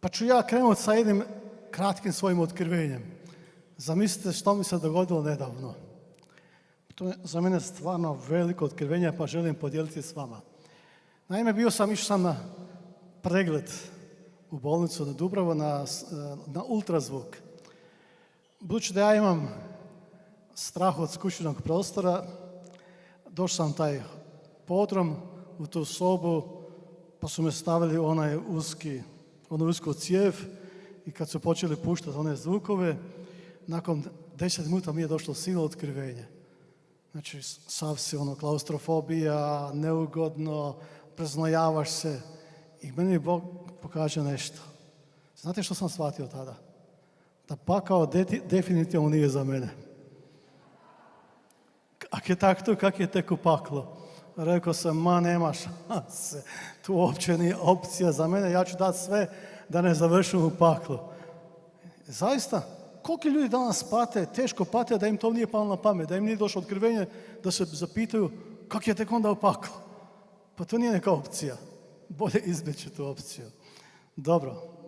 Pa ću ja krenuti sa jednim kratkim svojim otkrivenjem. Zamislite što mi se dogodilo nedavno. To je za mene stvarno veliko otkrivenje, pa želim podijeliti s vama. Naime, išao sam na pregled u bolnicu na Dubravu na ultrazvuk. Budući da ja imam strah od skučenog prostora, došao sam taj podrum u tu sobu, pa su me stavili onu usku cijev i kad su počeli puštati one zvukove, nakon 10 minuta mi je došlo silno otkrivenje. Znači, sav si klaustrofobija, neugodno, preznojavaš se i meni Bog pokaže nešto. Znate što sam shvatio tada? Da pakao definitivno nije za mene. Ako je tako, kak je tek u paklo? Rekao sam, nema šanse, tu uopće nije opcija za mene, ja ću dati sve da ne završim u paklu. Zaista, koliko ljudi danas pate, teško pate da im to nije palo na pamet, da im nije došlo otkrivenje, da se zapitaju kako je tek onda u paklu. Pa to nije neka opcija. Bolje izbjeći tu opciju. Dobro.